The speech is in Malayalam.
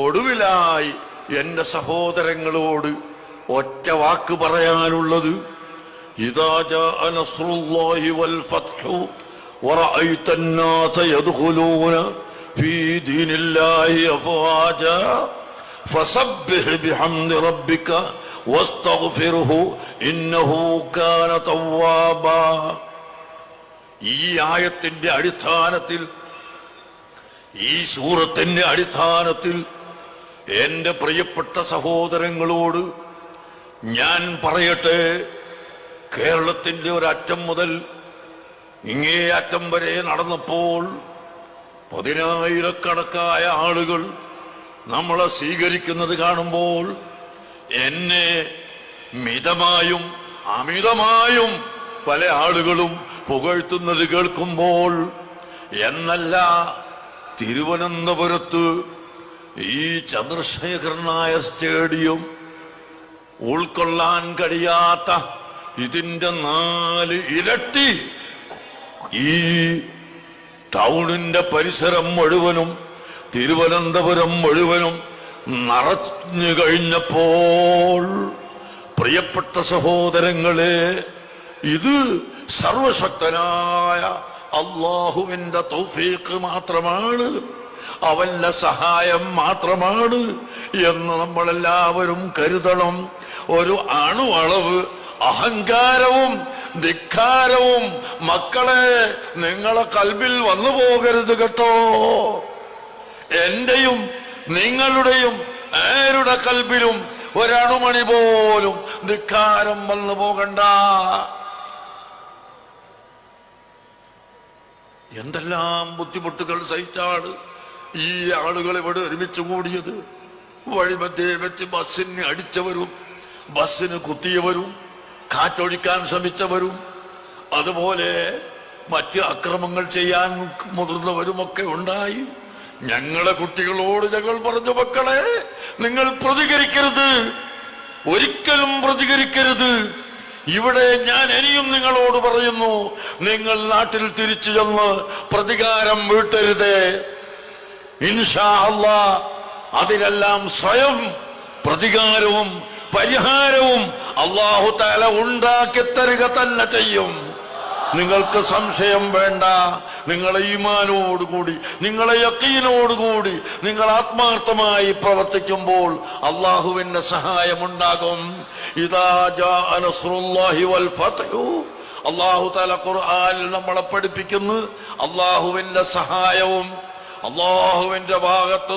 ഒടുവിലായി എന്റെ സഹോദരങ്ങളോട് ഒറ്റ വാക്ക് പറയാനുള്ളത്, ഇദാ ജാഅ നസ്റുല്ലാഹി വൽ ഫത്ഹു വറഅയ്ത അന്നാസ യദ്ഖുലൂന ഫീ ദീനില്ലാഹി അഫ്വാജാ ഫസബ്ബിഹ് ബിഹംദി റബ്ബിക വസ്തഗ്ഫിർഹു ഇന്നഹു കാന തവ്വാബാ. ഈ ആയത്തിന്റെ അടിസ്ഥാനത്തിൽ, ഈ സൂറത്തിന്റെ അടിസ്ഥാനത്തിൽ എന്റെ പ്രിയപ്പെട്ട സഹോദരങ്ങളോട് ഞാൻ പറയട്ടെ, കേരളത്തിന്റെ ഒരറ്റം മുതൽ ഇങ്ങേ അറ്റം വരെ നടന്നപ്പോൾ 10,000-കണക്കായ ആളുകൾ നമ്മളെ സ്വീകരിക്കുന്നത് കാണുമ്പോൾ, എന്നെ മിതമായും അമിതമായും പല ആളുകളും പുകഴ്ത്തുന്നത് കേൾക്കുമ്പോൾ, എന്നല്ല തിരുവനന്തപുരത്ത് ഈ ചന്ദ്രശേഖർ നായർ സ്റ്റേഡിയം ഉൾക്കൊള്ളാൻ കഴിയാത്ത ഇതിന്റെ 4 ഇരട്ടി ഈ ടൗണിന്റെ പരിസരം മുഴുവനും, തിരുവനന്തപുരം മുഴുവനും നിറഞ്ഞു കഴിഞ്ഞപ്പോൾ, പ്രിയപ്പെട്ട സഹോദരങ്ങളെ, ഇത് സർവശക്തനായ അല്ലാഹുവിന്റെ തൗഫീഖ് മാത്രമാണ്, അവന്റെ സഹായം മാത്രമാണ് എന്ന് നമ്മളെല്ലാവരും കരുതണം. ഒരു അണുവളവ് അഹങ്കാരവും ധിക്കാരവും മക്കളെ നിങ്ങളെ കൽബിൽ വന്നു പോകരുത് കേട്ടോ. എന്റെയും നിങ്ങളുടെയും ആരുടെ കൽബിലും ഒരണുമണി പോലും ധിക്കാരം വന്നു പോകണ്ട. എന്തെല്ലാം ബുദ്ധിമുട്ടുകൾ സഹിച്ചാണ് ഈ ആളുകൾ ഇവിടെ ഒരുമിച്ച് കൂടിയത്. വഴിമധ്യേ വെച്ച് ബസ്സിന് അടിച്ചവരും, ബസ്സിന് കുത്തിയവരും, കാറ്റൊഴിക്കാൻ ശ്രമിച്ചവരും, അതുപോലെ മറ്റ് അക്രമങ്ങൾ ചെയ്യാൻ മുതിർന്നവരുമൊക്കെ ഉണ്ടായി. ഞങ്ങളെ കുട്ടികളോട് ഞങ്ങൾ പറഞ്ഞു, മക്കളെ നിങ്ങൾ പ്രതികരിക്കരുത്, ഒരിക്കലും പ്രതികരിക്കരുത്. ഇവിടെ ഞാൻ ഇനിയും നിങ്ങളോട് പറയുന്നു, നിങ്ങൾ നാട്ടിൽ തിരിച്ചു ചെന്ന് പ്രതികാരം വീട്ടരുത്. ഇൻഷാ അല്ലാഹ് അതിനെല്ലാം സ്വയം പ്രതികാരവും പരിഹാരവും അല്ലാഹു തആല ഉണ്ടാക്കി തരിക തന്നെ ചെയ്യും. നിങ്ങൾക്ക് സംശയം വേണ്ട. നിങ്ങളെ ഈമാനോടുകൂടി, നിങ്ങളെ യഖീനോടുകൂടി നിങ്ങൾ ആത്മാർത്ഥമായി പ്രവർത്തിക്കുമ്പോൾ അല്ലാഹുവിന്റെ സഹായമുണ്ടാകും. ഇദാ ജാഅ നസ്റുല്ലാഹി വൽ ഫത്ഹു, അല്ലാഹു തആല ഖുർആനിൽ നമ്മളെ പഠിപ്പിക്കുന്നു, അല്ലാഹുവിന്റെ സഹായവും അല്ലാഹുവിന്റെ ഭാഗത്ത്